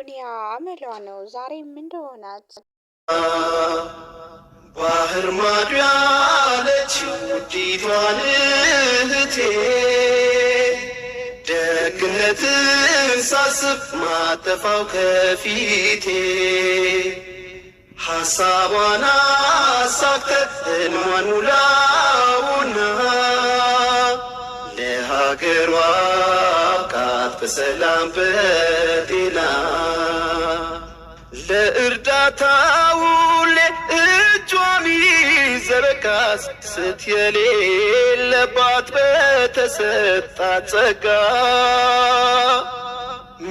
ዱንያ አመሏ ነው ዛሬም እንደሆናት ባህር ማዶ ያለችው ውዲቷን እህቴ ደግነትን ሳስብ ማጠፋው ከፊቴ ሐሳቧን አሳክተህ ሕልሟን ሙላውና ለሀገሯ አብቃት በሰላም በጤና ለእርዳታው እጇን ይዘረጋስ ስት የሌለባት በተሰጣት ጸጋ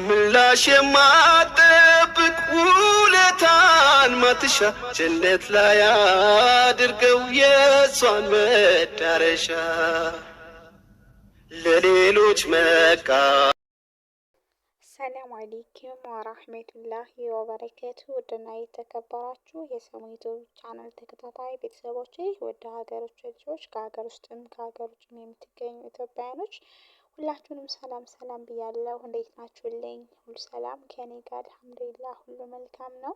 ምላሽ የማትጠብቅ ውለታን ማትሻ ጀነት ላይ አድርገው የእሷን መዳረሻ ለሌሎች መቃ። ሰላም አለይኩም ወራህመቱላሂ ወበረካቱ። ውድና የተከበራችሁ የሰሙት ቻናል ተከታታይ ቤተሰቦቼ ወደ ሀገሮች ልጆች ከሀገር ውስጥም ከሀገር ውጭም የምትገኙ ኢትዮጵያውያኖች ሁላችሁንም ሰላም ሰላም ብያለሁ። እንዴት ናችሁልኝ? ሁሉ ሰላም ከኔ ጋር አልሐምዱሊላህ ሁሉ መልካም ነው።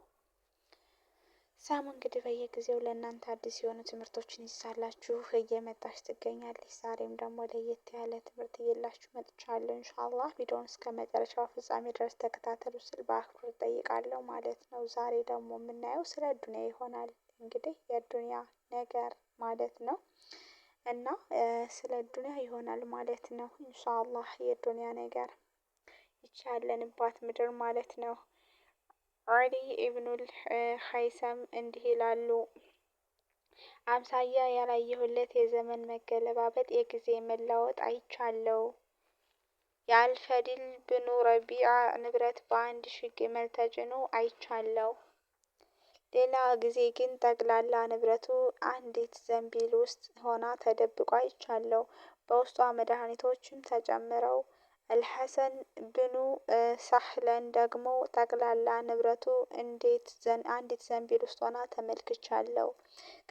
ሳሙ እንግዲህ በየጊዜው ለእናንተ አዲስ የሆኑ ትምህርቶችን ይዛላችሁ እየመጣች ትገኛለች። ዛሬም ደግሞ ለየት ያለ ትምህርት እየላችሁ መጥቻለሁ። ኢንሻአላህ ቪዲዮውን እስከ መጨረሻው ፍጻሜ ድረስ ተከታተሉ ስል በአክብሮት ጠይቃለሁ ማለት ነው። ዛሬ ደግሞ የምናየው ስለ ዱንያ ይሆናል። እንግዲህ የዱንያ ነገር ማለት ነው እና ስለ ዱንያ ይሆናል ማለት ነው። ኢንሻአላህ የዱንያ ነገር ይቻለንባት ምድር ማለት ነው። አሊ ኢብኑል ሀይሰም እንዲህ ይላሉ። አምሳያ ያላየሁለት የዘመን መገለባበጥ የጊዜ መለወጥ አይቻለው። የአልፈዲል ብኑ ረቢዓ ንብረት በአንድ ሺህ ግመል ተጭኖ አይቻለው። ሌላ ጊዜ ግን ጠቅላላ ንብረቱ አንዲት ዘንቢል ውስጥ ሆና ተደብቆ አይቻለው። በውስጧ መድኃኒቶችም ተጨምረው አልሐሰን ብኑ ሳህለን ደግሞ ጠቅላላ ንብረቱ አንዲት ዘንቢል ውስጥ ሆና ተመልክቻለሁ።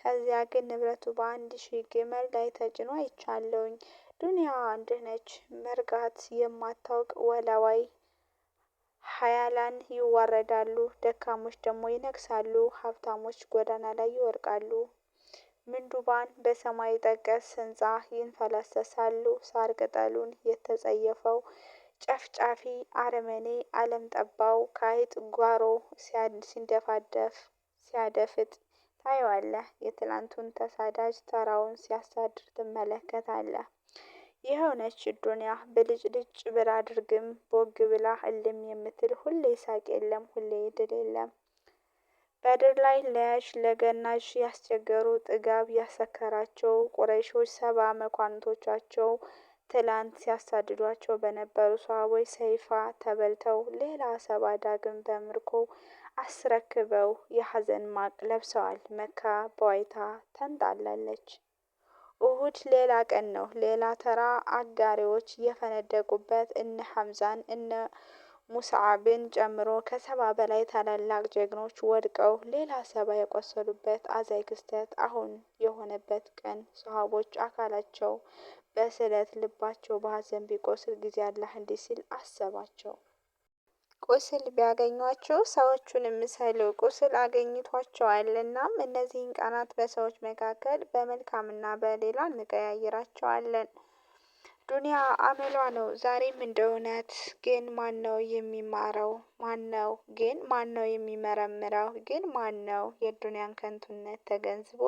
ከዚያ ግን ንብረቱ በአንድ ሺህ ግመል ላይ ተጭኖ አይቻለሁኝ። ዱንያ እንዲህ ነች፣ መርጋት የማታውቅ ወላዋይ። ሀያላን ይዋረዳሉ፣ ደካሞች ደግሞ ይነግሳሉ። ሀብታሞች ጎዳና ላይ ይወድቃሉ። ምንዱባን በሰማይ ጠቀስ ህንጻ ይንፈላሰሳሉ። ሳር ቅጠሉን የተጸየፈው ጨፍጫፊ አረመኔ ዓለም ጠባው ከአይጥ ጓሮ ሲያደፍጥ ታየዋለህ። የትላንቱን ተሳዳጅ ተራውን ሲያሳድር ትመለከታለህ። ይኸው ነች ዱንያ ብልጭልጭ ብላ አድርግም ቦግ ብላ እልም የምትል ሁሌ ሳቅ የለም፣ ሁሌ ድል የለም። በድር ላይ ለያሽ ለገናሽ ያስቸገሩ ጥጋብ ያሰከራቸው ቁረይሾች 70 መኳንቶቻቸው ትላንት ሲያሳድዷቸው በነበሩ ሰሃቦች ሰይፋ ተበልተው ሌላ 70 ዳግም በምርኮ አስረክበው የሐዘን ማቅ ለብሰዋል። መካ በዋይታ ተንጣላለች። ኡሁድ ሌላ ቀን ነው። ሌላ ተራ አጋሪዎች የፈነደቁበት እነ ሐምዛን እነ ሙስዓብን ጨምሮ ከ70 በላይ ታላላቅ ጀግኖች ወድቀው ሌላ 70 የቆሰሉበት አዛይ ክስተት አሁን የሆነበት ቀን። ሰሃቦች አካላቸው በስለት ልባቸው በሐዘን ቢቆስል ጊዜ አላህ እንዲህ ሲል አሰባቸው። ቁስል ቢያገኟቸው ሰዎቹን ምሰሉ፣ ቁስል አገኝቷቸዋልና እነዚህን ቀናት በሰዎች መካከል በመልካምና በሌላ እንቀያይራቸዋለን። ዱንያ አመሏ ነው ዛሬም እንደእውነት። ግን ማን ነው የሚማረው? ማን ነው የሚመረምረው? ግን ማን ነው የዱንያን ከንቱነት ተገንዝቦ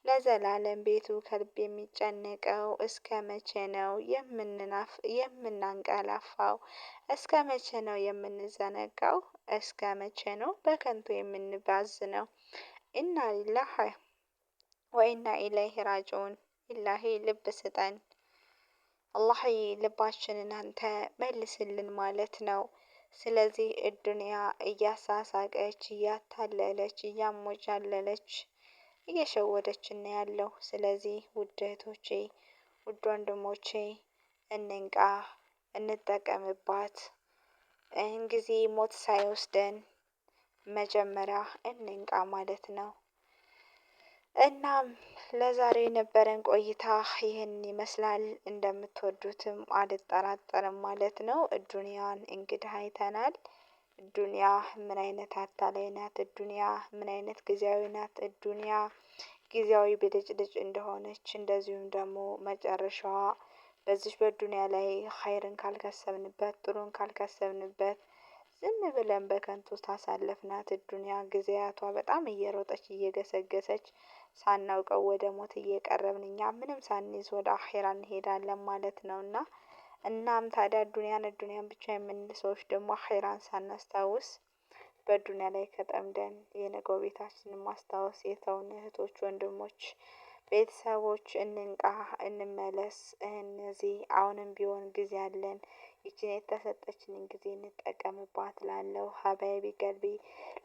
ለዘላለም ቤቱ ከልብ የሚጨነቀው? እስከ መቼ ነው የምናንቀላፋው? እስከ መቼ ነው የምንዘነጋው? እስከ መቼ ነው በከንቱ የምንባዝነው? ኢና ሊላሂ ወኢና ኢለይሂ ራጂዑን። ኢላሂ ልብ ስጠን። አላህ ልባችንን አንተ መልስልን ማለት ነው። ስለዚህ ዱንያ እያሳሳቀች እያታለለች እያሞጃለለች እየሸወደችን ነው ያለው። ስለዚህ ውድ እህቶቼ ውድ ወንድሞቼ እንንቃ፣ እንጠቀምባት። ይህን ጊዜ ሞት ሳይወስደን መጀመሪያ እንንቃ ማለት ነው። እናም ለዛሬ የነበረን ቆይታ ይህን ይመስላል። እንደምትወዱትም አልጠራጠርም ማለት ነው። ዱንያን እንግዲህ አይተናል። ዱንያ ምን አይነት አታላይ ናት፣ ዱንያ ምን አይነት ጊዜያዊ ናት፣ ዱንያ ጊዜያዊ ብልጭልጭ እንደሆነች፣ እንደዚሁም ደግሞ መጨረሻዋ በዚች በዱንያ ላይ ኸይርን ካልከሰብንበት ጥሩን ካልከሰብንበት ዝም ብለን በከንቱ ታሳለፍናት ዱንያ ጊዜያቷ በጣም እየሮጠች እየገሰገሰች ሳናውቀው ወደ ሞት እየቀረብን እኛ ምንም ሳንይዝ ወደ አኼራ እንሄዳለን ማለት ነውና እናም ታዲያ ዱንያን ብቻ የምንል ሰዎች ደግሞ አኼራን ሳናስታውስ በዱንያ ላይ ከጠምደን የነገው ቤታችንን ማስታወስ የተውን እህቶች፣ ወንድሞች፣ ቤተሰቦች እንንቃ፣ እንመለስ። እነዚህ አሁንም ቢሆን ጊዜ አለን። ይችን የተሰጠችንን ጊዜ እንጠቀምባት ላለው ሀባይቢ ገልቢ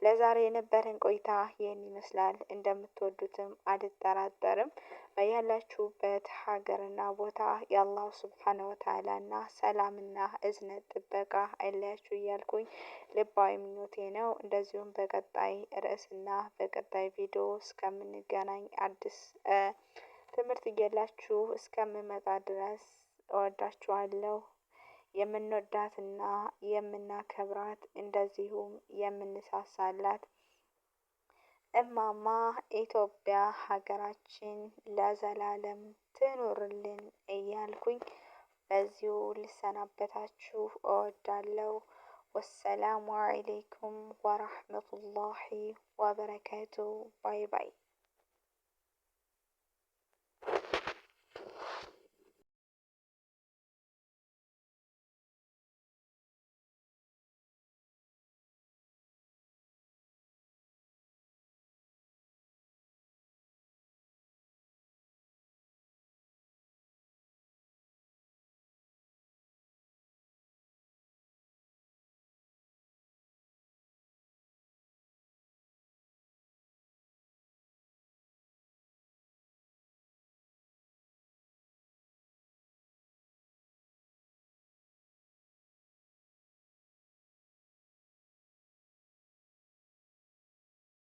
ለዛሬ የነበረን ቆይታ ይህን ይመስላል። እንደምትወዱትም አልጠራጠርም። በያላችሁበት ሀገርና ቦታ የአላሁ ስብሓነ ወተዓላና ሰላምና እዝነት ጥበቃ አይለያችሁ እያልኩኝ ልባዊ ምኞቴ ነው። እንደዚሁም በቀጣይ ርዕስና በቀጣይ ቪዲዮ እስከምንገናኝ አዲስ ትምህርት እየላችሁ እስከምመጣ ድረስ እወዳችኋለሁ። የምንወዳትና የምናከብራት እንደዚሁም የምንሳሳላት እማማ ኢትዮጵያ ሀገራችን ለዘላለም ትኑርልን እያልኩኝ በዚሁ ልሰናበታችሁ እወዳለሁ። ወሰላሙ አለይኩም ወራህመቱላሂ ወበረካቱ። ባይ ባይ።